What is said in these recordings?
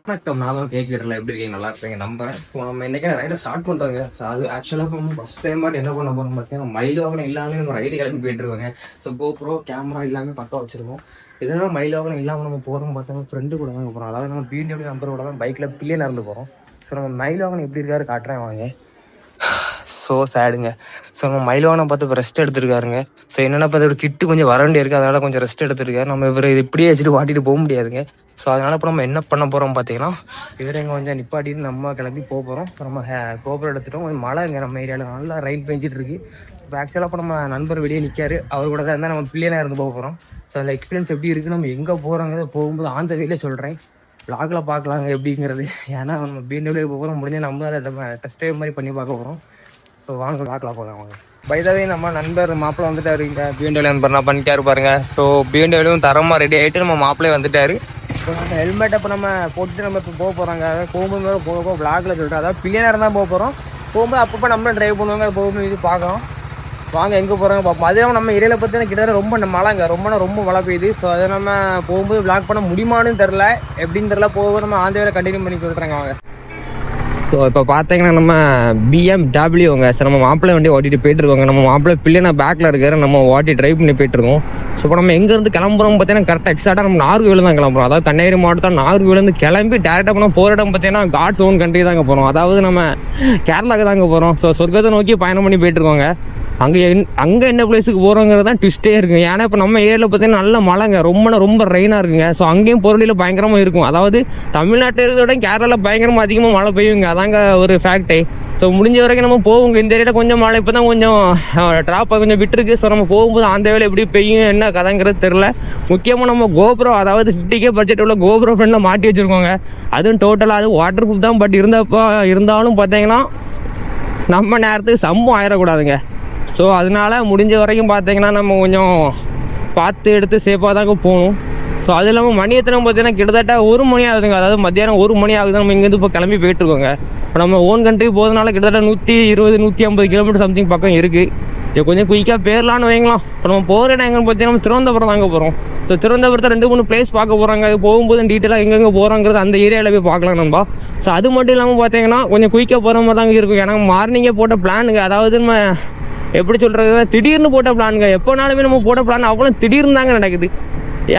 வணக்கம். நானும் கேட்கல எப்படி இருக்கீங்க, நல்லா இருப்பீங்க நம்புறேன். ஸோ நம்ம இன்னைக்கு ரைடை ஸ்டார்ட் பண்ணுறாங்க. ஸோ அது ஆக்சுவலாக நம்ம ஃபஸ்ட் டைம் மாதிரி என்ன பண்ண போகிறோம் பார்த்தீங்கன்னா, மயிலோகனம் எல்லாமே நம்ம ரைடு கிளம்பி போயிட்டு இருக்காங்க. ஸோ கோப்ரோ கேமரா எல்லாமே பக்கம் வச்சிருக்கோம். இதனால் மயிலோகனம் இல்லாமல் நம்ம போகிறோம் பார்த்தோம்னா ஃப்ரெண்டு கூட தாங்க போகிறோம். அதாவது நம்ம BMW நம்பரோட தான் பைக்கில் பில்லியன் இருந்து போகிறோம். ஸோ நம்ம மயிலோகனம் எப்படி இருக்காரு காட்டுறேன் வாங்க. ஸோ சேடுங்க. ஸோ நம்ம மயிலோகனை பார்த்து இப்போ ரெஸ்ட் எடுத்துருக்காருங்க. ஸோ என்னென்ன பார்த்து ஒரு கிட்டு கொஞ்சம் வர வேண்டிய இருக்குது, அதனால் கொஞ்சம் ரெஸ்ட் எடுத்துருக்காரு. நம்ம இவர் இப்படியே வச்சுட்டு வாட்டிட்டு போக முடியாதுங்க. ஸோ அதனால் இப்போ நம்ம என்ன பண்ண போகிறோம் பார்த்தீங்கன்னா, இவரை எங்கே கொஞ்சம் நிப்பாட்டிட்டு நம்ம கிளம்பி போக போகிறோம். இப்போ நம்ம கோபுரம் எடுத்துட்டோம். கொஞ்சம் மழை இங்கே நம்ம ஏரியாவில் நல்லா ரெயின் பெஞ்சிட்டு இருக்கு. இப்போ ஆக்சுவலாக இப்போ நம்ம நண்பர் வெளியே நிற்காரு, அவர் கூட தான் இருந்தால் நம்ம பிள்ளையாக இருந்து போக போகிறோம். ஸோ அந்த எக்ஸ்பீரியன்ஸ் எப்படி இருக்குது, நம்ம எங்கே போகிறோங்கிறத போகும்போது ஆந்த வேலையே சொல்கிறேன், வ்ளாகில் பார்க்கலாங்க எப்படிங்கிறது. ஏன்னா நம்ம BMW போகிறோம், முடிஞ்சால் நம்ம அதை டெஸ்ட் ட்ரைவ் மாதிரி பண்ணி பார்க்க போகிறோம். ஸோ வாங்க பார்க்கலாம் போகலாம் வாங்க. பைதாவே நம்ம நண்பர் மாப்பிள்ளை வந்துட்டாரு. இங்கே BMW நண்பர் நான் பண்ணிட்டாரு பாருங்க. ஸோ BMW தரமாக ரெடி ஆகிட்டு நம்ம மாப்பிள்ளை வந்துட்டாரு. இப்போ நம்ம ஹெல்மெட்டை இப்போ நம்ம போட்டுட்டு நம்ம இப்போ போக போகிறாங்க. அதாவது போகும்போது போக வ்ளாகில் சொல்கிறேன், அதாவது பிள்ளையாக தான் போக போகிறோம். போகும்போது அப்பப்போ நம்மளும் ட்ரைவ் பண்ணுவாங்க, அதை போகும்போது இது பார்க்கலாம். வாங்க எங்கே போகிறாங்க பார்ப்போம். அதே நம்ம ஏரியாவில் பார்த்தீங்கன்னா கிட்டத்தட்ட ரொம்ப மழைங்க, ரொம்ப மழை பெய்யுது. ஸோ அதை நம்ம போகும்போது வ்ளாக் பண்ண முடியுமான்னு தெரில, எப்படின்னு தெரில. போகும்போது நம்ம ஆந்த வேலை கண்டினியூ பண்ணி சொல்கிறாங்க வாங்க. ஸோ இப்போ பார்த்தீங்கன்னா நம்ம BMW சார் நம்ம மாப்பிள்ளை வண்டி ஓட்டிட்டு போயிட்டுருக்கோங்க. நம்ம மாப்பிள்ளை பிள்ளைனா பேக்கில் இருக்காரு, நம்ம ஓட்டி ட்ரைவ் பண்ணி போயிட்டுருக்கோம். ஸோ இப்போ நம்ம எங்கேருந்து கிளம்புறோம் பார்த்தீங்கன்னா கரெக்டாக எக்ஸாக்டாக நம்ம நாகர்கோவில் தான் கிளம்புறோம். அதாவது கன்னியாகுமரி மாவட்டம் நாகர்கோவிலேருந்து கிளம்பி டேரெக்டாக போனால் போகிற இடம் பார்த்தீங்கன்னா காட்ஸ் ஓன் கண்ட்ரி தாங்க போகிறோம். அதாவது நம்ம கேரளாவுக்கு தாங்க போகிறோம். ஸோ சொர்க்கத்தை நோக்கி பயணம் பண்ணி போயிட்டுருக்கோங்க. அங்கே என்ன பிளேஸுக்கு போகிறோங்கிறது தான் ட்விஸ்ட்டே இருக்குங்க. ஏன்னா இப்போ நம்ம ஏரியாவில் பார்த்தீங்கன்னா நல்ல மழைங்க, ரொம்ப ரெயினாக இருக்குங்க. ஸோ அங்கேயும் பொருளில் பயங்கரமாக இருக்கும். அதாவது தமிழ்நாட்டில் இருக்கிறத விட கேரளாவில் பயங்கரமாக அதிகமாக மழை பெய்யுங்க, அதாங்க ஒரு ஃபேக்டே. ஸோ முடிஞ்ச வரைக்கும் நம்ம போவோங்க. இந்த ஏரியாவில் கொஞ்சம் மழை இப்போ தான் கொஞ்சம் ட்ராப் கொஞ்சம் விட்டுருக்கு. ஸோ நம்ம போகும்போது அந்த வேலை எப்படி பெய்யும் என்ன கதைங்கிறது தெரில. முக்கியமாக நம்ம கோப்ரோ, அதாவது 50K பட்ஜெட் உள்ள கோப்ரோ ஃப்ரெண்டில் மாட்டி வச்சுருக்கோங்க. அதுவும் டோட்டலாக அது வாட்டர் ப்ரூஃப் தான். பட் இருந்தாலும் பார்த்தீங்கன்னா நம்ம நேரத்துக்கு சம்பவம் ஆயிடக்கூடாதுங்க. ஸோ அதனால முடிஞ்ச வரைக்கும் பார்த்தீங்கன்னா நம்ம கொஞ்சம் பார்த்து எடுத்து சேஃபாக தாங்க போகணும். ஸோ அது இல்லாமல் மணி எத்தனை பார்த்தீங்கன்னா கிட்டத்தட்ட 1 மணி ஆகுதுங்க. அதாவது மத்தியானம் 1 மணி ஆகுது. நம்ம இங்கேருந்து இப்போ கிளம்பி போயிட்டுருக்கோங்க. இப்போ நம்ம ஓன் கண்ட்ரி போகிறதுனால கிட்டத்தட்ட 120-150 கிலோமீட்டர் சம்திங் பக்கம் இருக்குது. சரி கொஞ்சம் குயிக்காக போயிடலான்னு வைங்களாம். இப்போ நம்ம போகிற இடம் எங்கன்னு பார்த்தீங்கன்னா நம்ம திருவனந்தபுரம் தாங்க போகிறோம். ஸோ திருவனந்தபுரத்தை 2-3 பிளேஸ் பார்க்க போகிறாங்க. அது போகும்போது டீட்டெயிலாக எங்கெங்கே போகிறாங்கிறது அந்த ஏரியாவில் போய் பார்க்கலாம் நண்பா. ஸோ அது மட்டும் இல்லாமல் பார்த்தீங்கன்னா கொஞ்சம் குயிக்காக போகிற மாதிரி தாங்க இருக்கும். ஏன்னா மார்னிங்கே போட்ட பிளானுங்க, அதாவது நம்ம எப்படி சொல்கிறது, திடீர்னு போட்ட பிளானுங்க. எப்போனாலுமே நம்ம போட்ட பிளான் அவ்வளோ திடீர்னு தாங்க நடக்குது.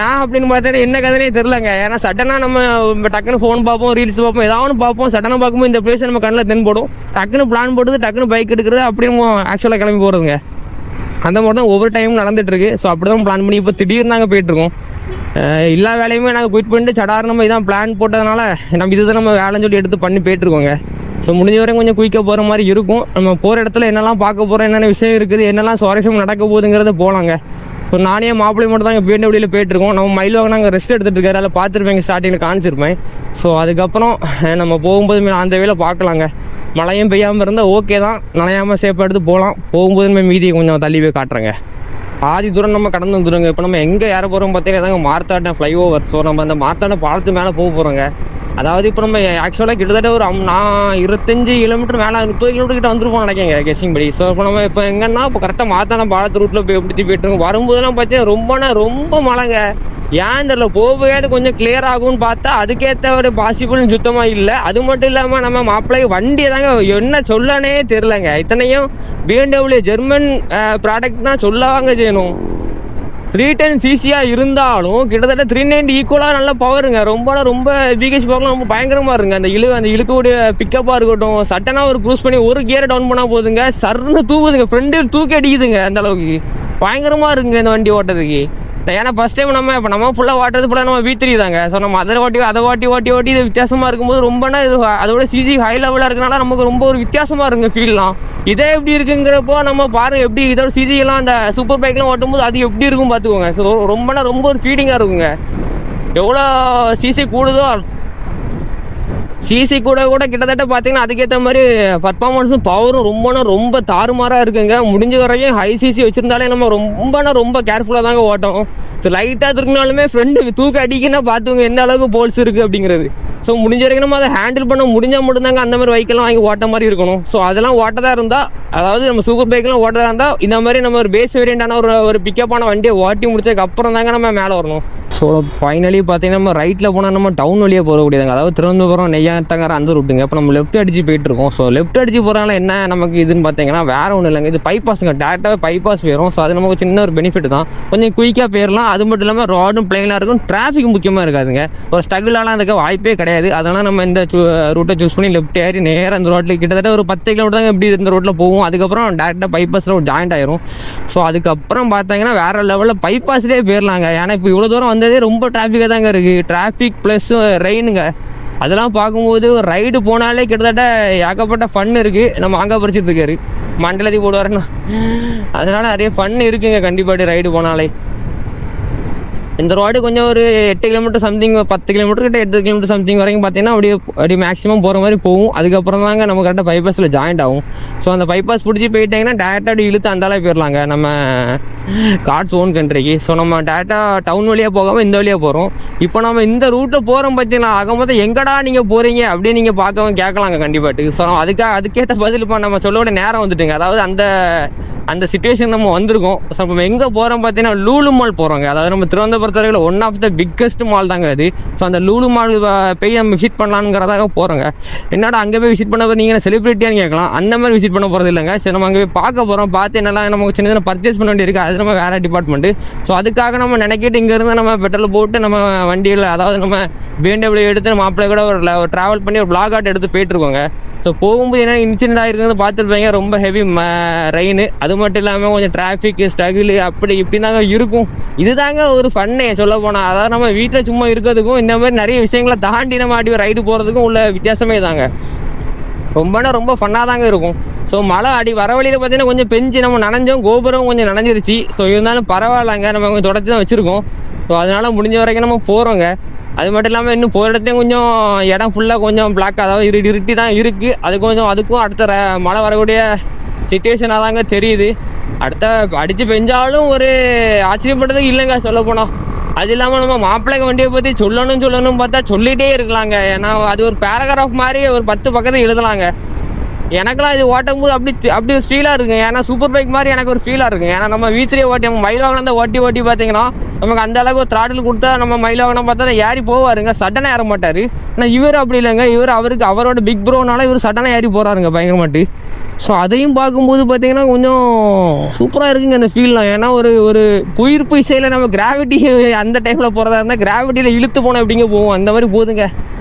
ஏன் அப்படின்னு பார்த்தீங்கன்னா என்ன கதைனே தெரிலங்க. ஏன்னா சடனாக நம்ம டக்குன்னு ஃபோன் பார்ப்போம், ரீல்ஸ் பார்ப்போம், ஏதாவது பார்ப்போம். சடனாக பார்க்கும்போது இந்த பிளேஸ் நம்ம கண்ணில் தென்படும். டக்குன்னு பிளான் போடுறது, டக்குன்னு பைக் எடுக்கிறது, அப்படி நம்ம ஆக்சுவலாக கிளம்பி போகிறதுங்க. அந்த மாதிரி தான் ஒவ்வொரு டைமும் நடந்துகிட்ருக்கு. ஸோ அப்படி தான் பிளான் பண்ணி இப்போ திடீர்னு நாங்கள் போயிட்டுருக்கோம். எல்லா வேலையுமே நாங்கள் குயிட் பண்ணிட்டு சடார் நம்ம இதான் பிளான் போட்டதுனால நம்ம இதுதான் நம்ம வேலைன்னு சொல்லி எடுத்து பண்ணி போயிட்டுருக்கோங்க. ஸோ முடிஞ்ச வரைக்கும் கொஞ்சம் குயிக்காக போகிற மாதிரி இருக்கும். நம்ம போகிற இடத்துல என்னெல்லாம் பார்க்க போகிறோம், என்னென்ன விஷயம் இருக்குது, என்னெல்லாம் சுவாரஸ்யம் நடக்க போகுதுங்கிறத போகலாங்க. ஸோ நானே மாப்பிள்ளை மட்டும் தான் இங்கே BMW போயிட்டுருக்கோம். நம்ம மயில்வாக நாங்கள் ரெஸ்ட் எடுத்துகிட்டு இருக்காரு, அதில் பார்த்துருப்பேங்க, ஸ்டார்டிங்கில் காமிச்சிருப்பேன். ஸோ அதுக்கப்புறம் நம்ம போகும்போது அந்த வேலை பார்க்கலாங்க. மழையும் பெய்யாமல் இருந்தால் ஓகே தான், நனையாமல் சேஃபாக எடுத்து போகலாம். போகும்போது நம்ம மீதியை கொஞ்சம் தள்ளி போய் காட்டுறேங்க. பாதி தூரம் நம்ம கடந்து வந்துடுங்க. இப்போ நம்ம எங்கே ஏற போகிறோம் பார்த்தீங்கன்னா மார்த்தாண்டம் ஃப்ளைஓவர். ஸோ நம்ம அந்த மார்த்தாண்டம் பாலத்து மேலே போக போகிறோங்க. அதாவது இப்போ நம்ம ஆக்சுவலாக கிட்டத்தட்ட ஒரு 25 கிலோமீட்டர் மேலே 30 கிலோமீட்டர் கிட்ட வந்துருப்போம் நினைக்கிறேங்க கெஸ்ஸிங் படி. ஸோ இப்போ நம்ம இப்போ எங்கன்னா இப்போ கரெக்டாக மார்த்தாண்டம் பாலத்து ரூட்டில் போய் எப்படி போயிட்டுருக்கோம். வரும்போதெல்லாம் பார்த்தீங்கன்னா ரொம்ப மழைங்க. ஏன் தெரியல, போகவே கொஞ்சம் கிளியர் ஆகும்னு பார்த்தா அதுக்கேற்ற ஒரு பாசிபிள் சுத்தமாக இல்லை. அது மட்டும் இல்லாமல் நம்ம மாப்பிள்ளை வண்டியை தாங்க என்ன சொல்லனே தெரிலங்க. இத்தனையும் BMW ஜெர்மன் ப்ராடக்ட் தான் சொல்லவாங்க செய்யணும். 310cc இருந்தாலும் கிட்டத்தட்ட 390 ஈக்குவலாக நல்ல பவருங்க. ரொம்ப பிகேஜ் பவர்லாம் ரொம்ப பயங்கரமாக இருங்க. அந்த இழுக்கக்கூடிய பிக்கப்பாக இருக்கட்டும், சட்டனாக ஒரு க்ரூஸ் பண்ணி ஒரு கியரை டவுன் பண்ணால் போதுங்க, சர்ன்னு தூக்குதுங்க, ஃப்ரெண்டு தூக்கி அடிக்குதுங்க. அந்த அளவுக்கு பயங்கரமாக இருக்குங்க இந்த வண்டி ஓட்டுறதுக்கு. ஏன்னா ஃபஸ்ட் டைம் நம்ம ஃபுல்லாக ஓட்டுறது ஃபுல்லாக நம்ம V3 தாங்க. ஸோ நம்ம அதை ஓட்டி இது வித்தியாசமாக இருக்கும்போது ரொம்பனா இது அதோட சிசி ஹை லெவலாக இருக்கனால நமக்கு ரொம்ப ஒரு வித்தியாசமாக இருக்குங்க ஃபீல்லாம். இதே எப்படி இருக்குங்கிறப்போ நம்ம பாருங்கள் எப்படி இதோட சிசியெல்லாம் அந்த சூப்பர் பைக்லாம் ஓட்டும்போது அது எப்படி இருக்கும் பார்த்துக்கோங்க. ஸோ ரொம்ப ஒரு ஃபீலிங்காக இருக்குங்க. எவ்வளோ சிசி கூடுதோ சிசி கூட கிட்டத்தட்ட பார்த்தீங்கன்னா அதுக்கேற்ற மாதிரி பர்ஃபார்மன்ஸும் பவரும் ரொம்ப தாறுமாறாக இருக்குங்க. முடிஞ்ச வரைக்கும் ஹை சிசி வச்சுருந்தாலே நம்ம ரொம்ப கேர்ஃபுல்லாக தாங்க ஓட்டோம். ஸோ லைட்டாக திரும்பினாலுமே ஃப்ரெண்டு தூக்கி அடிக்கினா பார்த்துங்க எந்த அளவுக்கு போல்ஸ் இருக்குது அப்படிங்கிறது. ஸோ முடிஞ்ச வரைக்கும் நம்ம அதை ஹேண்டில் பண்ண முடிஞ்சால் மட்டும்தாங்க அந்த மாதிரி பைக்கெல்லாம் வாங்கி ஓட்ட மாதிரி இருக்கணும். ஸோ அதெல்லாம் ஓட்டதாக இருந்தால், அதாவது நம்ம சூப்பர் பைக்கெலாம் ஓட்டதாக இருந்தால் இந்த மாதிரி நம்ம ஒரு பேஸ் வேரியண்டான ஒரு பிக்கப்பான வண்டியை ஓட்டி முடிச்சதுக்கு அப்புறம் தாங்க நம்ம மேலே வரணும். ஸோ ஃபைனலி பார்த்தீங்கன்னா நம்ம ரைட்டில் போனால் நம்ம டவுன் வழியாக போகக்கூடியதாங்க, அதாவது திருவனந்தபுரம் நெய்யாத்தங்கர அந்த ரூட்டுங்க. இப்போ நம்ம லெஃப்ட் அடிச்சு போயிட்டுருக்கோம். ஸோ லெஃப்ட் அடிச்சு போகிறனால என்ன நமக்கு இதுன்னு பார்த்தீங்கன்னா வேறு ஒன்றும் இல்லைங்க, இது பைபாஸுங்க, டேரெக்டாக பைபாஸ் போயிடும். ஸோ அது நமக்கு சின்ன ஒரு பெனிஃபிட் தான், கொஞ்சம் குயிக்காக போயிடலாம். அது மட்டும் இல்லாமல் ரோடும் பிளைனாக இருக்கும், டிராஃபிக் முக்கியமாக இருக்காதுங்க, ஒரு ஸ்ட்ரகிளாலாம் இருக்க வாய்ப்பே கிடையாது. அதனால் நம்ம இந்த ரூட்டை சூஸ் பண்ணி லெஃப்ட் ஏறி நேராக அந்த ரோட்டில் கிட்டத்தட்ட ஒரு 10 கிலோமீட்டர் தாங்க எப்படி இந்த ரோட்டில் போகும். அதுக்கப்புறம் டேரெக்டாக பைபாஸில் ஒரு ஜாயிண்ட் ஆயிரும். ஸோ அதுக்கப்புறம் பார்த்தீங்கன்னா வேறு லெவலில் பைபாஸ்லேயே போயிடலாங்க. ஏன்னா இப்போ இவ்வளோ தூரம் வந்ததே ரொம்ப டிராஃபிக்காக தாங்க இருக்குது, டிராஃபிக் ப்ளஸ் ரெயினுங்க. அதெல்லாம் பார்க்கும்போது ஒரு ரைடு போனாலே கிட்டத்தட்ட ஏகப்பட்ட ஃபன் இருக்குது. நம்ம அங்கே பறிச்சுட்டு இருக்காரு மண்டலத்தி போடுவாருன்னா, அதனால நிறைய ஃபன் இருக்குங்க கண்டிப்பாக ரைடு போனாலே. இந்த ரோடு கொஞ்சம் ஒரு 8 கிலோமீட்டர் சம்திங், 10 கிலோமீட்டர் கிட்ட 8 கிலோமீட்டர் சம்திங் வரைக்கும் பார்த்தீங்கன்னா அப்படியே மேக்ஸிமம் போகிற மாதிரி போகும். அதுக்கப்புறம் தாங்க நம்ம கரெக்டாக பைபாஸில் ஜாயிண்ட் ஆகும். ஸோ அந்த பைபாஸ் பிடிச்சி போயிட்டாங்கன்னா டேரெக்டாக அப்படி இழுத்து அந்த அளவுக்கு போயிடலாங்க நம்ம காட்ஸ் ஓன் கண்ட்ரிக்கு. ஸோ நம்ம டேரெக்டாக டவுன் வழியாக போகாமல் இந்த வழியாக போகிறோம். இப்போ நம்ம இந்த ரூட்டில் போகிறோம் பார்த்தீங்கன்னா ஆகும்போது எங்கடா நீங்கள் போகிறீங்க அப்படின்னு நீங்கள் பார்க்கவும் கேட்கலாங்க கண்டிப்பாட்டு. ஸோ அதுக்கேற்ற பதில் இப்போ நம்ம சொல்லோட நேரம் வந்துட்டுங்க, அதாவது அந்த சிச்சுவேஷன் நம்ம வந்திருக்கோம். ஸோ நம்ம எங்கே போகிறோம் பார்த்தீங்கன்னா லூலு மால் போகிறோங்க, அதாவது நம்ம திருவனந்தபுரத்தில் one of the biggest mall தாங்க அது. ஸோ அந்த லூலு மால் போய் நம்ம விசிட் பண்ணலாங்கிறதாக போகிறோங்க. என்னடா அங்கே போய் விசிட் பண்ண போது நீங்கள் செலிப்ரிட்டியான்னு கேட்கலாம், அந்த மாதிரி விசிட் பண்ண போகிறது இல்லைங்க. சரி நம்ம அங்கே போய் பார்க்க போகிறோம், பார்த்து என்னெல்லாம் நமக்கு சின்ன சின்ன பர்ச்சேஸ் பண்ண வேண்டியிருக்கு, அது நம்ம வேறு டிபார்ட்மெண்ட்டு. ஸோ அதுக்காக நம்ம நினைக்கிட்டு இங்கேருந்து நம்ம பெட்ரோல் போட்டு நம்ம வண்டியில், அதாவது நம்ம BMW எடுத்து நம்ம மாப்பிள்ளை கூட ஒரு ட்ராவல் பண்ணி ஒரு பிளாக் ஆட் எடுத்து போயிட்டுருக்கோங்க. ஸோ போகும்போது என்ன இன்சிடென்ட் ஆகிருக்குன்னு பார்த்துருப்பீங்க, ரொம்ப ஹெவி ரெயின், அது மட்டும் இல்லாமல் கொஞ்சம் டிராஃபிக் ஸ்ட்ரகிள் அப்படி இப்படி தாங்க இருக்கும். இதுதாங்க ஒரு ஃபன்னே சொல்ல போனால், அதாவது நம்ம வீட்டில் சும்மா இருக்கிறதுக்கும் இந்த மாதிரி நிறைய விஷயங்களை தாண்டி நம்ம ஆடி ரைடு போகிறதுக்கும் உள்ள வித்தியாசமே தாங்க. ரொம்ப ஃபன்னாக தாங்க இருக்கும். ஸோ மழை வர வழியில் பார்த்தீங்கன்னா கொஞ்சம் பெஞ்சு நம்ம நனைஞ்சோம், கோபுரம் கொஞ்சம் நனைஞ்சிருச்சு. ஸோ இருந்தாலும் பரவாயில்லங்க, நம்ம கொஞ்சம் தொடச்சி தான் வச்சுருக்கோம். ஸோ அதனால் முடிஞ்ச வரைக்கும் நம்ம போகிறோங்க. அது மட்டும் இல்லாமல் இன்னும் போகிற இடத்தையும் கொஞ்சம் இடம் ஃபுல்லாக கொஞ்சம் பிளாக், அதாவது இருட்டி தான் இருக்குது. அதுக்கும் அடுத்த மழை வரக்கூடிய சிச்சுவேஷனாக தாங்க தெரியுது. அடுத்த அடித்து பெஞ்சாலும் ஒரு ஆச்சரியப்பட்டதுக்கு இல்லைங்க சொல்ல போனால். அது இல்லாமல் நம்ம மாப்பிள்ளைக்கு வண்டியை பற்றி சொல்லணும் பார்த்தா சொல்லிகிட்டே இருக்கலாங்க. ஏன்னா அது ஒரு பேராகிராஃப் மாதிரி ஒரு 10 பக்கத்தை எழுதலாங்க. எனக்கெல்லாம் இது ஓட்டும் போது அப்படி ஒரு ஃபீலாக இருக்குங்க. ஏன்னா சூப்பர் பைக் மாதிரி எனக்கு ஒரு ஃபீலாக இருக்குங்க. ஏன்னா நம்ம வீட்டிலே நம்ம மயில் வாகனம் தான் ஓட்டி பார்த்தீங்கன்னா நமக்கு அந்த அளவுக்கு ஒரு த்ராட்டில் கொடுத்தா நம்ம மயில் வாகனம் பார்த்தா ஏறி போவாருங்க, சடனாக ஏற மாட்டார். ஆனால் இவர் அப்படி இல்லைங்க, அவரோட பிக் ப்ரோனால இவர் சடனாக ஏறி போகிறாருங்க பயங்கரமாட்டு. ஸோ அதையும் பார்க்கும்போது பார்த்தீங்கன்னா கொஞ்சம் சூப்பராக இருக்குங்க அந்த ஃபீல்லாம். ஏன்னா ஒரு புயிர்ப்பு இசையில் நம்ம கிராவிட்டி அந்த டைமில் போகிறதா இருந்தால் கிராவிட்டியில் இழுத்து போனால் எப்படிங்க போவோம், அந்த மாதிரி போதுங்க.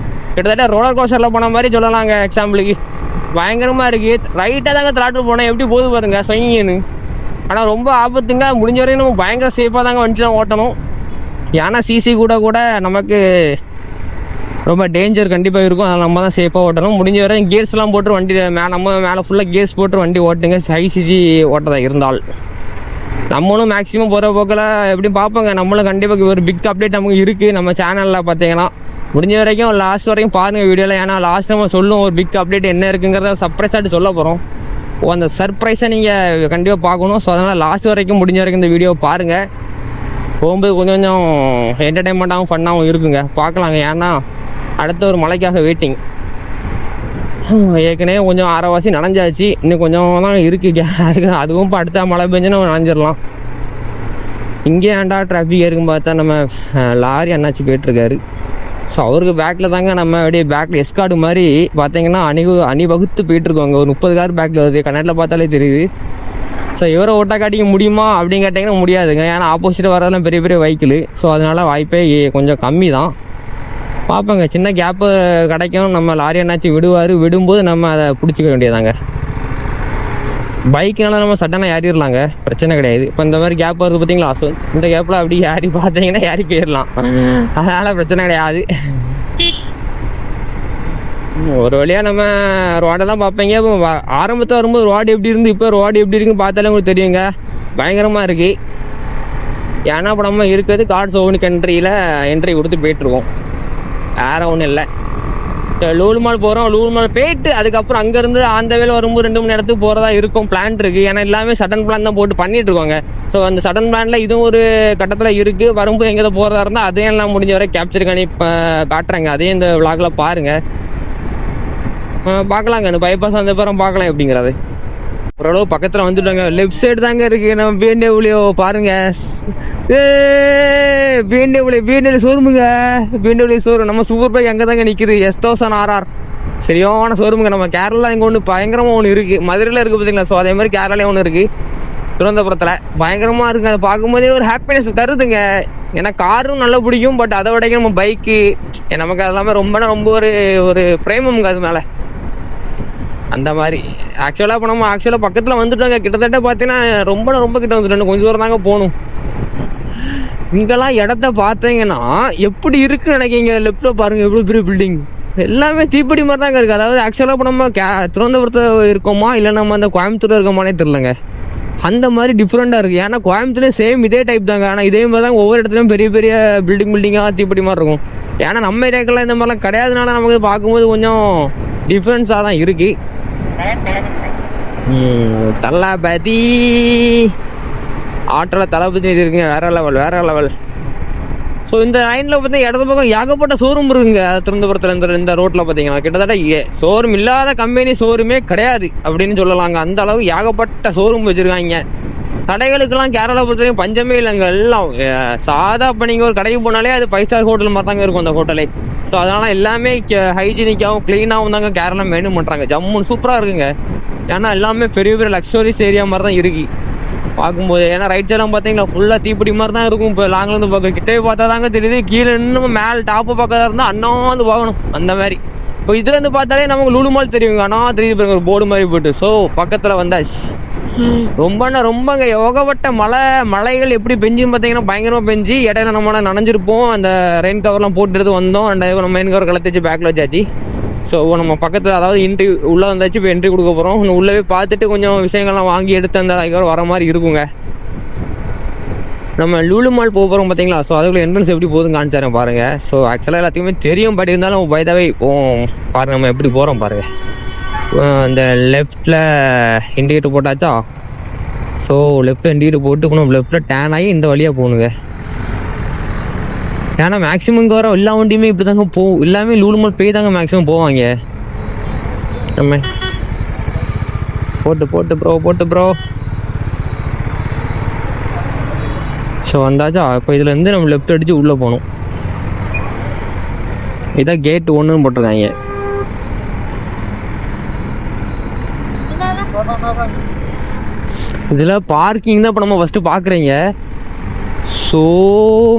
கிட்டத்தட்ட ரோலர் கோஸ்டரில் போன மாதிரி சொல்லலாங்க எக்ஸாம்பிளுக்கு. பயங்கரமாக இருக்குது. ரைட்டாக தாங்க த்ராட்டில் போனேன், எப்படி போது பாருங்க சொயின்னு. ஆனால் ரொம்ப ஆபத்துங்க, முடிஞ்ச வரையும் நம்ம பயங்கர சேஃபாக தாங்க வண்டி தான் ஓட்டணும். ஏன்னா சிசி கூட நமக்கு ரொம்ப டேஞ்சர் கண்டிப்பாக இருக்கும், அதனால் நம்ம தான் சேஃபாக ஓட்டணும். முடிஞ்ச வரையும் கேர்ஸ்லாம் போட்டு வண்டி நம்ம மேலே ஃபுல்லாக கேர்ஸ் போட்டு வண்டி ஓட்டுங்க, ஹை சிசி ஓட்டதா இருந்தால். நம்மளும் மேக்ஸிமம் போகிற போக்கில் எப்படி பார்ப்போங்க, நம்மளும் கண்டிப்பாக ஒரு பிக் அப்டேட் நமக்கு இருக்குது நம்ம சேனலில் பார்த்தீங்கன்னா. முடிஞ்ச வரைக்கும் லாஸ்ட் வரைக்கும் பாருங்கள் வீடியோவில். ஏன்னா லாஸ்ட் நம்ம சொல்லுவோம் ஒரு பிக் அப்டேட் என்ன இருக்குங்கிறத சர்ப்ரைஸாகிட்டு சொல்ல போகிறோம். அந்த சர்ப்ரைஸை நீங்கள் கண்டிப்பாக பார்க்கணும். ஸோ அதனால் லாஸ்ட் வரைக்கும் முடிஞ்ச வரைக்கும் இந்த வீடியோ பாருங்கள். போகும்போது கொஞ்சம் என்டர்டைன்மெண்ட்டாகவும் ஃபன்னாகவும் இருக்குங்க, பார்க்கலாங்க. ஏன்னா அடுத்த ஒரு மழைக்காக வெயிட்டிங். ஏற்கனவே கொஞ்சம் அரைவாசி நனைஞ்சாச்சு, இன்னும் கொஞ்சம் தான் இருக்குது. அதுவும் இப்போ அடுத்த மழை பெஞ்சுன்னா நனைஞ்சிடலாம். இங்கே ஏன்டா டிராஃபிக் இருக்குன்னு பார்த்தா நம்ம லாரி அண்ணாச்சி போயிட்டுருக்காரு. ஸோ அவருக்கு பேக்கில் தாங்க நம்ம அப்படியே பேக்கில் எஸ்கார்டு மாதிரி பார்த்தீங்கன்னா அணிவகுத்து போயிட்டுருக்கோங்க. ஒரு 30 கார் பேக்கில் வருது, கன்னடில் பார்த்தாலே தெரியுது. ஸோ இவரை ஓட்டா காட்டிக்க முடியுமா அப்படின்னு கேட்டிங்கன்னா முடியாதுங்க. ஏன்னா ஆப்போசிட்டாக வரதெல்லாம் பெரிய வெஹிக்கிள். ஸோ அதனால் வாய்ப்பே கொஞ்சம் கம்மி தான். பார்ப்போங்க, சின்ன கேப்பு கிடைக்கும், நம்ம லாரி என்னாச்சு விடும்போது நம்ம அதை பிடிச்சிக்க வேண்டியதாங்க. பைக்குனால நம்ம சடனாக ஏறிடலாங்க, பிரச்சனை கிடையாது. இப்போ இந்த மாதிரி கேப் வருது பார்த்தீங்களா, ஸோ இந்த கேப்பில் அப்படி ஏறி பார்த்தீங்கன்னா ஏறி போயிடலாம், அதனால் பிரச்சனை கிடையாது. ஒரு வழியாக நம்ம ரோடெல்லாம் பார்ப்பீங்க. இப்போ ஆரம்பத்தில் வரும்போது ரோடு எப்படி இருந்து இப்போ ரோடு எப்படி இருக்குன்னு பார்த்தாலே உங்களுக்கு தெரியுங்க, பயங்கரமாக இருக்குது. ஏன்னா இப்போ நம்ம இருக்கிறது காட்ஸ் ஓன் கண்ட்ரியில் என்ட்ரி கொடுத்து போயிட்டுருக்கோம், வேறு ஒன்றும் இல்லை. லூலு மால் போகிறோம், லூலு மால் போயிட்டு அதுக்கப்புறம் அங்கேருந்து அந்த வேலை வரும்போது 2 மணி நேரத்துக்கு போகிறதா இருக்கும் பிளான் இருக்குது. ஏன்னா எல்லாமே சடன் பிளான் தான் போட்டு பண்ணிகிட்ருக்கோங்க. ஸோ அந்த சடன் பிளானில் இதுவும் ஒரு கட்டத்தில் இருக்குது. வரும்போது எங்கே போகிறதா இருந்தால் அதையும் எல்லாம் முடிஞ்ச வரை கேப்சர் பண்ணி காட்டுறாங்க, அதையும் இந்த விளாகில் பாருங்கள். பார்க்கலாங்க, பைபாஸ் அந்த பேரும் பார்க்கலாம் எப்படிங்கிறது. ஓரளவு பக்கத்தில் வந்துட்டாங்க. லெஃப்ட் சைடு தாங்க இருக்கு நம்ம பிஎன்டபிள்யூ பாருங்க. பிஎன்டபிள்யூ ஷோரூமுங்க. பிஎன்டபிள்யூ ஷோரூம் நம்ம சூப்பர் பைக் அங்கே தாங்க நிற்குது. S1000RR சரியான ஷோரூமுங்க. நம்ம கேரளா இங்கே ஒன்று பயங்கரமாக ஒன்று இருக்குது. மதுரையில் இருக்குது பார்த்தீங்களா. ஸோ அதே மாதிரி கேரளாலே ஒன்று இருக்குது திருவனந்தபுரத்தில். பயங்கரமாக இருக்குது. அதை பார்க்கும்போதே ஒரு ஹாப்பினஸ் தருதுங்க. ஏன்னா காரும் நல்லா பிடிக்கும். பட் அதை விட நம்ம பைக்கு நமக்கு அதெல்லாமே ரொம்ப ஒரு பிரேமமுங்க அது மேலே. அந்த மாதிரி ஆக்சுவலாக இப்போ நம்ம பக்கத்தில் வந்துட்டோங்க. கிட்டத்தட்ட பார்த்தீங்கன்னா ரொம்ப கிட்ட வந்துட்டோம். கொஞ்சம் தூரம் தாங்க போகணும். இங்கெல்லாம் இடத்த பார்த்தீங்கன்னா எப்படி இருக்குன்னு நினைக்கிங்க. லெஃப்ட்டில் பாருங்கள் எவ்வளோ பெரிய பில்டிங். எல்லாமே தீப்பெட்டி மாதிரி தாங்க இருக்குது. அதாவது ஆக்சுவலாக இப்போ நம்ம திருவனந்தபுரத்தில் இருக்கோமா இல்லை நம்ம அந்த கோயம்புத்தூர் இருக்கோமானே தெரிலங்க. அந்த மாதிரி டிஃப்ரெண்ட்டாக இருக்குது. ஏன்னா கோயம்புத்தூர்லேயும் சேம் இதே டைப் தாங்க. ஆனால் இதே மாதிரி தான் ஒவ்வொரு இடத்துலையும் பெரிய பில்டிங்காக தீப்பெட்டி மாதிரி இருக்கும். ஏன்னா நம்ம ஏரியாக்கெல்லாம் இந்த மாதிரிலாம் கிடையாதுனால நமக்கு பார்க்கும்போது கொஞ்சம் டிஃப்ரென்ஸாக தான் இருக்குது. தளபதி ஆட்டோவில் தளபதி இருக்குங்க. வேற லெவல். ஸோ இந்த லைனில் பார்த்தீங்கன்னா இடது பக்கம் ஏகப்பட்ட ஷோரூம் இருக்குங்க. திருவனந்தபுரத்தில் இந்த ரோட்டில் பார்த்தீங்கன்னா கிட்டத்தட்ட ஷோரூம் இல்லாத கம்பெனி ஷோரூமே கிடையாது அப்படின்னு சொல்லலாங்க. அந்த அளவு ஏகப்பட்ட ஷோரூம் வச்சுருக்காங்க. கடைகளுக்கெல்லாம் கேரளா பொறுத்தவரைக்கும் பஞ்சமே இல்லைங்க. எல்லாம் சாதா இப்போ நீங்கள் ஒரு கடைக்கு போனாலே அது 5 ஸ்டார் ஹோட்டல் மாதிரி தாங்க இருக்கும் அந்த ஹோட்டலே. ஸோ அதனால் எல்லாமே ஹைஜீனிக்காகவும் க்ளீனாகவும் தாங்க கேரளா மெயின்டைன் பண்ணுறாங்க. ஜம்முன்னு சூப்பராக இருக்குங்க. ஏன்னா எல்லாமே பெரிய லக்ஸரிஸ் ஏரியா மாதிரி தான் இருக்குது பார்க்கும்போது. ஏன்னா ரைட் சைடெலாம் பார்த்தீங்கன்னா ஃபுல்லாக தீப்பெட்டி மாதிரி தான் இருக்கும். இப்போ லாங்கிலேருந்து பார்க்க கிட்டே பார்த்தா தாங்க தெரியுது. கீழே இன்னும் மேலே டாப்பு பக்கத்தில் இருந்தால் அண்ணாந்து பார்க்கணும் அந்த மாதிரி. இப்போ இதுலேருந்து பார்த்தாலே நமக்கு லூலு மால் தெரியுங்க. ஆனால் தெரியுது பாருங்க ஒரு போர்டு மாதிரி போட்டு. ஸோ பக்கத்தில் வந்தாச்சு. ரொம்பங்க யோகப்பட்ட மழைகள் எப்படி பெஞ்சுன்னு பார்த்தீங்கன்னா பயங்கரமாக பெஞ்சு இடையில நம்ம நனைஞ்சிருப்போம். அந்த ரெயின் கவர்லாம் போட்டுட்டு வந்தோம். அண்ட் நம்ம மெயின் கவர் கலத்தி வச்சு பேக்கில் வச்சாச்சு. ஸோ நம்ம பக்கத்தில் அதாவது என்ட்ரி உள்ளே வந்தாச்சு. இப்போ என்ட்ரி கொடுக்க போகிறோம். இன்னும் உள்ளே போய் பார்த்துட்டு கொஞ்சம் விஷயங்கள்லாம் வாங்கி எடுத்து அந்த அதுக்கப்புறம் வர மாதிரி இருக்குங்க. நம்ம லூலு மால் போக போகிறோம் பார்த்தீங்களா. ஸோ அதுக்குள்ள என்ட்ரன்ஸ் எப்படி போகுதுன்னு காமிச்சாரன் பாருங்கள். ஸோ ஆக்சுவலாக எல்லாத்துக்குமே தெரியும். பட் இருந்தாலும் பைதாவே பாருங்கள் நம்ம எப்படி போகிறோம் பாருங்கள். இந்த லெஃப்டில் இண்டிகேட்டர் போட்டாச்சா. ஸோ லெஃப்ட்டில் இண்டிகேட்டர் போட்டு போகணும். லெஃப்ட்டில் டேன் ஆகி இந்த வழியாக போகணுங்க. ஏன்னா மேக்ஸிமம் இங்கே வர எல்லா வண்டியுமே இப்படி தாங்க எல்லாமே லூலு மால் போய் தாங்க மேக்ஸிமம் போவாங்க. நம்ம போட்டு ப்ரோ. ஸோ வந்தாச்சா. இப்போ இதுலேருந்து நம்ம லெஃப்ட் அடித்து உள்ளே போகணும். இதான் கேட் 1ன்னு போட்டிருக்காங்க. இதில் பார்க்கிங் தான் இப்போ நம்ம ஃபஸ்ட்டு பார்க்குறீங்க. ஸோ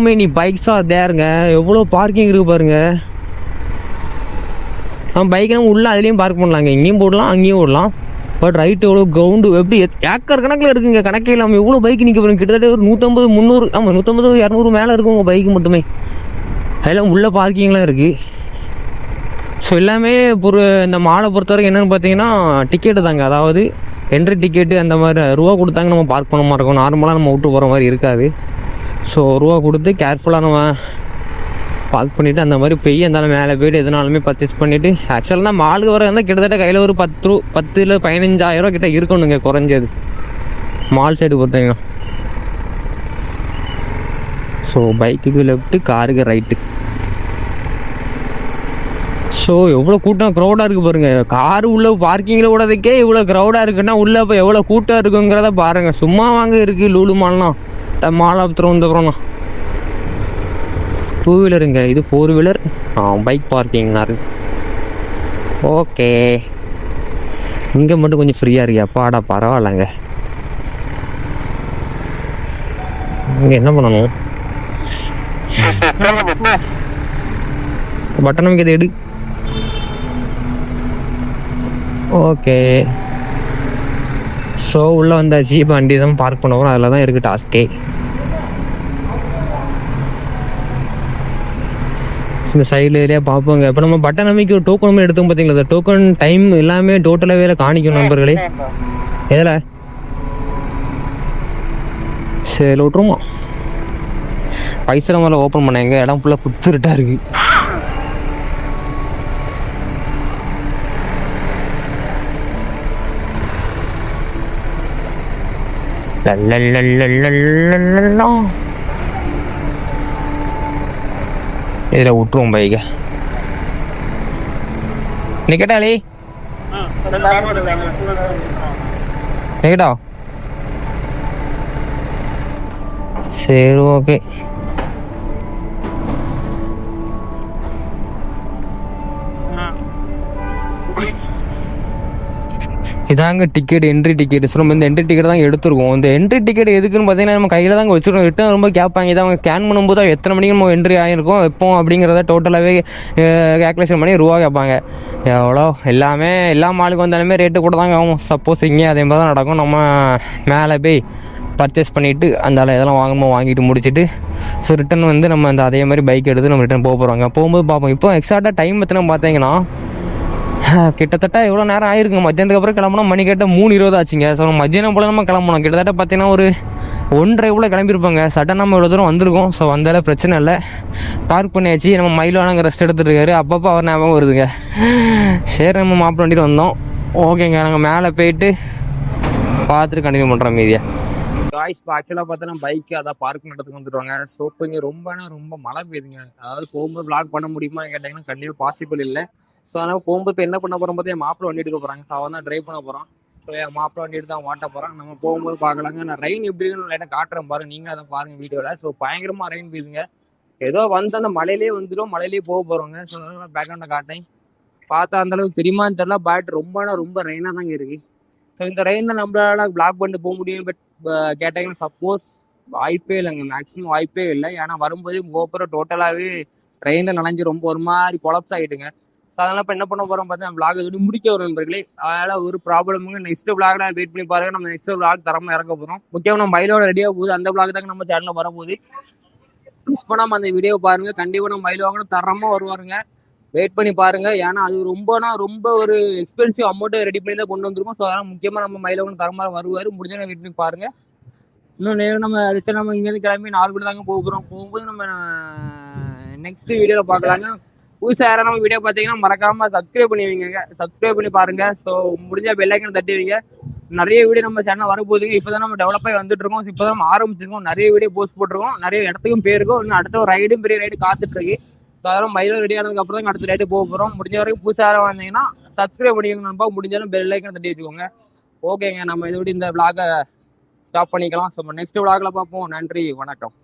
மெனி பைக்ஸாக தேருங்க. எவ்வளோ பார்க்கிங் இருக்குது பாருங்கள். பைக் நம்ம உள்ளே அதுலேயும் பார்க் பண்ணலாங்க. இங்கேயும் போடலாம் அங்கேயும் ஓடலாம். பட் ரைட்டு எவ்வளோ கிரவுண்டு எப்படி ஏக்கர் கணக்கில் இருக்குங்க. கணக்கே இல்லாமல் எவ்வளோ பைக் நிற்க போகிறோம். கிட்டத்தட்ட ஒரு 150 300 ஆமாம் 150 200 மேலே இருக்கும் உங்கள் பைக்கு மட்டுமே. அதெல்லாம் உள்ள பார்க்கிங்லாம் இருக்குது. ஸோ எல்லாமே இந்த மாலை பொறுத்த வரைக்கும் என்னென்னு பார்த்தீங்கன்னா டிக்கெட்டு தாங்க. அதாவது என்ட்ரி டிக்கெட்டு அந்த மாதிரி ரூபா கொடுத்தாங்க நம்ம பார்க் பண்ண மாதிரி இருக்கும். நார்மலாக நம்ம விட்டு போகிற மாதிரி இருக்காது. ஸோ ரூபா கொடுத்து கேர்ஃபுல்லாக நம்ம பார்க் பண்ணிவிட்டு அந்த மாதிரி போய் இருந்தாலும் மேலே போய்ட்டு எதுனாலுமே பர்ச்சேஸ் பண்ணிவிட்டு ஆக்சுவலாக தான் மாலுக்கு வர இருந்தால் கிட்டத்தட்ட கையில் ஒரு 10 இல்லை 15,000 கிட்ட இருக்கணுங்க குறைஞ்சது மால் சைடு பொறுத்தீங்கன்னா. ஸோ பைக்குக்கு லெஃப்ட்டு காருக்கு ரைட்டு. ஸோ எவ்வளோ கூட்டம் க்ரௌடாக இருக்குது பாருங்கள். காரு உள்ளே பார்க்கிங்கில் விடறதுக்கே இவ்வளோ க்ரௌடாக இருக்குன்னா உள்ளே இப்போ எவ்வளோ கூட்டம் இருக்குங்கிறத பாருங்கள். சும்மா வாங்க இருக்குது லூலு மால்லாம் மாலாபுத்திரம் வந்துக்கிறோண்ணா. 2 வீலருங்க. இது 4 வீலர் பைக் பார்க்கிங்னா இருக்குது. ஓகே இங்கே மட்டும் கொஞ்சம் ஃப்ரீயாக இருக்கு. அப்பாடா பரவாயில்லைங்க. இங்கே என்ன பண்ணணும். பட்டன் நமக்கு இதை எடு. ஓகே ஸோ உள்ளே வந்தாச்சு. இப்போ வண்டி தான் பார்க் பண்ண போகிறோம். அதில் தான் இருக்குது டாஸ்கே. இந்த சைடில் ஏரியா பார்ப்போங்க. இப்போ நம்ம பட்டன் அமைக்க ஒரு டோக்கன் எடுத்தோம் பார்த்தீங்களா. அந்த டோக்கன் டைம் எல்லாமே டோட்டலாக வேலை காணிக்கும் நண்பர்களே. எதில் சரி விட்ருமா பைசா மேலே ஓப்பன் பண்ணாங்க. இடம் ஃபுல்லாக புத்துருட்டாக இருக்குது. இதில் விட்டுருவோம் பைக்க. நீ கேட்டாலே ரைட்டா? சரி, ஓகே. இதாங்க டிக்கெட், என்ட்ரி டிக்கெட். ஸோ நம்ம இந்த என்ட்ரி டிக்கெட் தான் எடுத்துருக்கோம். இந்த என்ட்ரி டிக்கெட் எதுக்குன்னு பார்த்தீங்கன்னா நம்ம கையில் தாங்க வச்சுருக்கோம். ரிட்டன் ரொம்ப கேட்பாங்க. இதை அவங்க ஸ்கேன் பண்ணும்போது எத்தனை மணிக்கு நம்ம என்ட்ரி ஆகிருக்கோம் எப்போம் அப்படிங்கிறத டோட்டலாகவே கேல்குலேஷன் பண்ணி ரூபா கேட்பாங்க. எவ்வளோ எல்லாமே எல்லா மாலுக்கு வந்தாலுமே ரேட்டு கூட தாங்க ஆகும். சப்போஸ் இங்கே அதே மாதிரி தான் நடக்கும். நம்ம மேலே போய் பர்ச்சேஸ் பண்ணிவிட்டு அந்த இதெல்லாம் வாங்கணுமோ வாங்கிட்டு முடிச்சுட்டு ஸோ ரிட்டன் வந்து நம்ம அந்த அதே மாதிரி பைக் எடுத்து நம்ம ரிட்டன் போகிறாங்க. போகும்போது பார்ப்போம். இப்போ எக்ஸாக்டாக டைம் எத்தனை பார்த்தீங்கன்னா கிட்டத்தட்ட எவ்வளோ நேரம் ஆயிருக்குங்க. மத்தியானத்துக்கு அப்புறம் கிளம்புனா மணி கேட்ட 3:20 ஆச்சுங்க. ஸோ மத்தியானம் போல் நம்ம கிளம்பணும். கிட்டத்தட்ட பார்த்தீங்கன்னா ஒரு 1:30 கிளம்பியிருப்பாங்க. சடனாக நம்ம இவ்வளோ தூரம் வந்திருக்கோம். ஸோ வந்தாலும் பிரச்சனை இல்லை. பார்க் பண்ணியாச்சு. நம்ம மயிலானங்க ரெஸ்ட் எடுத்துகிட்டு இருக்காரு. அப்பப்போ அவர் ஞாபகம் வருதுங்க. சரி, நம்ம மாப்பிள்ள வண்டிட்டு வந்தோம். ஓகேங்க, நாங்கள் மேலே போயிட்டு பார்த்துட்டு கண்டினியூ பண்ணுறோம் மீதியை. காய்ஸ், இப்போ ஆக்சுவலாக பார்த்தோன்னா பைக்கு அதான் பார்க்கிங் இடத்துக்கு வந்துடுவாங்க. ஸோ இப்போ இங்கே ரொம்ப மழை பெய்யுதுங்க. அதாவது போகும்போது வ்ளாக் பண்ண முடியுமா கேட்டிங்கன்னா கண்டிப்பாக பாசிபிள் இல்லை. ஸோ அதனால் போகும்போது இப்போ என்ன பண்ண போகிறோம் பார்த்து என் மாப்பிள்ள வண்டி எடுக்க போகிறாங்க. ஸோ அவன் தான் ட்ரைவ் பண்ண போகிறான். ஸோ என் மாப்பிள்ள வண்டி எடுத்து அவன் ஓட்ட போகிறான். நம்ம போகும்போது பார்க்கலாங்க. நான் ரெயின் எப்படி இருக்குன்னு லைட்டாக காட்டுறேன் பாருங்க. நீங்களும் அதை பாருங்கள் வீடியோவில். ஸோ பயங்கரமாக ரெயின் பேசுங்க. ஏதோ வந்து அந்த மலையிலே வந்துடும், மலையிலேயே போக போகிறோங்க. ஸோ பேக்ரவுண்டில் காட்டேன். பார்த்தா அந்தளவுக்கு தெரியுமான்னு தெரியல. பட் ரொம்ப ரெயினாக தாங்க இருக்குது. ஸோ இந்த ரெயினில் நம்மளால பிளாக் பண்ணிட்டு போக முடியும். பட் கேட்டாங்கன்னா சப்போஸ் வாய்ப்பே இல்லைங்க. மேக்ஸிமம் வாய்ப்பே இல்லை. ஏன்னா வரும்போது கோபுரம் டோட்டலாகவே ட்ரெயினில் நனைஞ்சு ரொம்ப ஒரு மாதிரி கொலப்ஸ் ஆகிட்டுங்க. ஸோ அதனால் இப்போ என்ன பண்ண போகிறோம் பார்த்தா பிளாக் வந்து முடிக்க வரும் நண்பர்களே. அதனால் ஒரு ப்ராப்ளமுங்க. நெக்ஸ்ட் பிளாக்ல வெயிட் பண்ணி பாருங்க. நம்ம நெக்ஸ்ட் பிளாக் தரமாக இறக்க போகிறோம். முக்கியமாக நம்ம மயிலோட ரெடியாக போகுது. அந்த பிளாக் தாங்க நம்ம சேனலில் வரப்போகுது. மிஸ் பண்ணாமல் அந்த வீடியோ பாருங்கள். கண்டிப்பாக நம்ம மயிலோட தரமாக வருவாருங்க. வெயிட் பண்ணி பாருங்க. ஏன்னா அது ரொம்ப ஒரு எக்ஸ்பென்சிவ் அமௌண்ட்டை ரெடி பண்ணி தான் கொண்டு வந்திருக்கோம். ஸோ அதனால் முக்கியமாக நம்ம மயிலோட தரமாக வருவார். முடிஞ்சா வெயிட் பண்ணி பாருங்க. இன்னும் நேரம் நம்ம ரிட்டன் நம்ம இங்கேருந்து கிளம்பி 4 மணி தாங்க போகிறோம். போகும்போது நம்ம நெக்ஸ்ட் வீடியோவில் பார்க்கலாங்க. புதுசாக யாரும் நம்ம வீடியோ பார்த்தீங்கன்னா மறக்காமல் சப்ஸ்கிரைப் பண்ணி வைங்க. சப்ஸ்கிரைப் பண்ணி பாருங்க. ஸோ முடிஞ்சா பெல் ஐக்கன் தட்டி வைங்க. நிறைய வீடியோ நம்ம சேனல் வரப்போகுதுங்க. இப்போ தான் நம்ம டெவலப் ஆகி வந்துட்டு இருக்கோம். இப்போ தான் நம்ம ஆரம்பிச்சிருக்கோம். நிறைய வீடியோ போஸ்ட் போட்டிருக்கோம். நிறைய இடத்துக்கும் போயிருக்கோம். இன்னும் அடுத்த ஒரு பெரிய ரைடு காத்துட்டு இருக்கு. ஸோ அதெல்லாம் மயிலும் ரெடி ஆனதுக்கு அப்புறம் தான் அடுத்த ரைடு போக போகிறோம். முடிஞ்ச வரைக்கும் புதுசாக வந்தீங்கன்னா சப்ஸ்கிரைப் பண்ணிக்கோங்க நண்பா. முடிஞ்சாலும் பெல் ஐக்கன் தட்டி வச்சுக்கோங்க. ஓகேங்க, நம்ம இதோட இந்த விளாகை ஸ்டாப் பண்ணிக்கலாம். ஸோ நெக்ஸ்ட் விளாகில் பார்ப்போம். நன்றி, வணக்கம்.